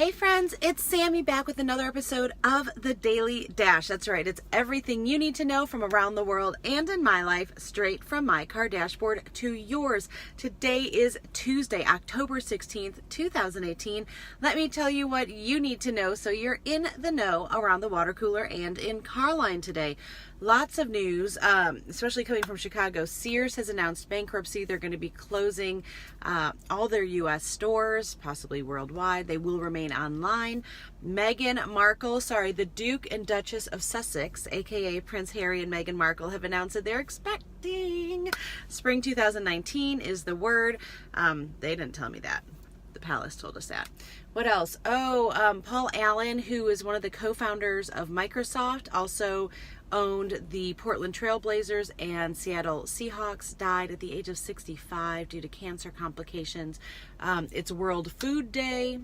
Hey friends, it's Sammy back with another episode of The Daily Dash. That's right, it's everything you need to know from around the world and in my life, straight from my car dashboard to yours. Today is Tuesday, October 16th, 2018. Let me tell you what you need to know so you're in the know around the water cooler and in Carline today. Lots of news, especially coming from Chicago. Sears has announced bankruptcy. They're going to be closing all their U.S. stores, possibly worldwide. They will remain online. The Duke and Duchess of Sussex, aka Prince Harry and Meghan Markle, have announced that they're expecting spring 2019 is the word. They didn't tell me that. The palace told us that. What else? Paul Allen, who is one of the co-founders of Microsoft, also owned the Portland Trailblazers and Seattle Seahawks, died at the age of 65 due to cancer complications. It's World Food Day.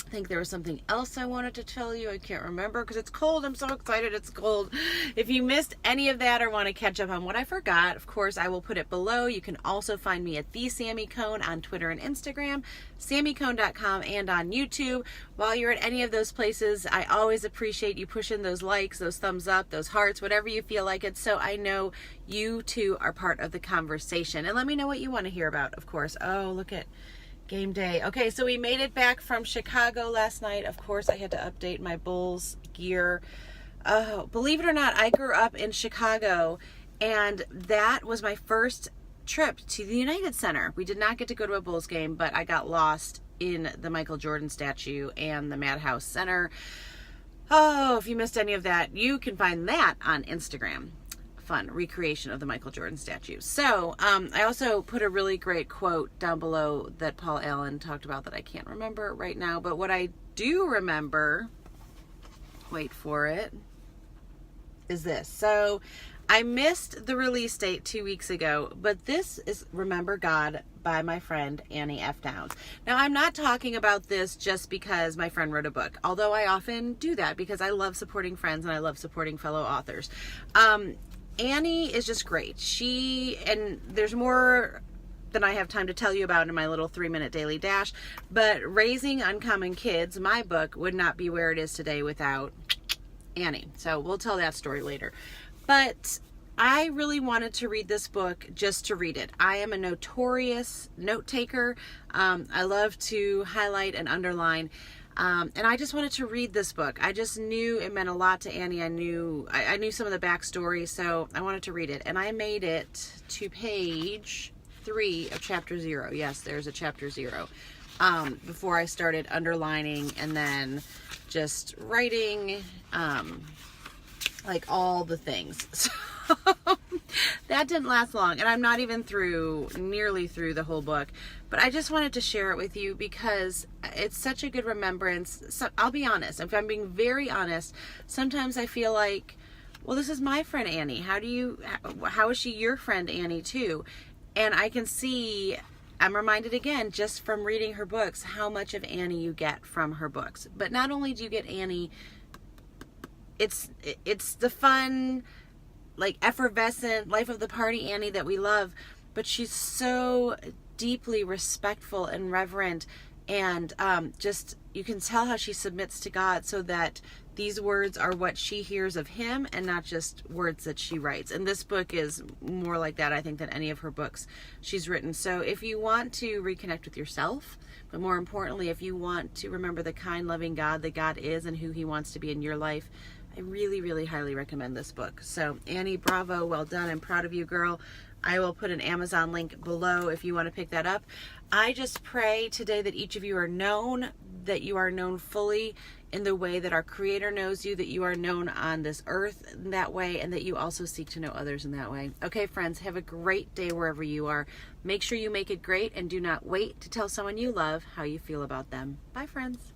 I think there was something else I wanted to tell you. I can't remember because it's cold. I'm so excited it's cold. If you missed any of that or want to catch up on what I forgot, of course, I will put it below. You can also find me at TheSammyCone on Twitter and Instagram, SammyCone.com, and on YouTube. While you're at any of those places, I always appreciate you pushing those likes, those thumbs up, those hearts, whatever you feel like it, so I know you too are part of the conversation. And let me know what you want to hear about, of course. Oh, look at game day. Okay, so we made it back from Chicago last night. Of course, I had to update my Bulls gear. Believe it or not, I grew up in Chicago, and that was my first trip to the United Center. We did not get to go to a Bulls game, but I got lost in the Michael Jordan statue and the Madhouse Center. Oh, if you missed any of that, you can find that on Instagram. Fun recreation of the Michael Jordan statue. So I also put a really great quote down below that Paul Allen talked about that I can't remember right now, but what I do remember, wait for it, is this. So I missed the release date 2 weeks ago, but this is Remember God by my friend Annie F. Downs. Now, I'm not talking about this just because my friend wrote a book, although I often do that because I love supporting friends and I love supporting fellow authors. Annie is just great. And there's more than I have time to tell you about in my little 3-minute daily dash, but Raising Uncommon Kids, my book, would not be where it is today without Annie. So we'll tell that story later. But I really wanted to read this book just to read it. I am a notorious note taker. I love to highlight and underline. And I just wanted to read this book. I just knew it meant a lot to Annie. I knew some of the backstory, so I wanted to read it. And I made it to page 3 of chapter 0. Yes, there's a chapter 0. Before I started underlining and then just writing, like all the things. So that didn't last long, and I'm not even nearly through the whole book, but I just wanted to share it with you because it's such a good remembrance. So I'll be honest, if I'm being very honest, sometimes I feel like, well, this is my friend Annie. How is she your friend Annie too? And I can see, I'm reminded again, just from reading her books, how much of Annie you get from her books. But not only do you get Annie, it's the fun, like effervescent, life of the party Annie that we love, but she's so deeply respectful and reverent, and just you can tell how she submits to God so that these words are what she hears of him and not just words that she writes. And this book is more like that, I think, than any of her books she's written. So if you want to reconnect with yourself, but more importantly, if you want to remember the kind, loving God that God is and who he wants to be in your life, I really, really highly recommend this book. So Annie, bravo, well done. I'm proud of you, girl. I will put an Amazon link below if you want to pick that up. I just pray today that each of you are known, that you are known fully in the way that our Creator knows you, that you are known on this earth in that way, and that you also seek to know others in that way. Okay, friends, have a great day wherever you are. Make sure you make it great, and do not wait to tell someone you love how you feel about them. Bye, friends.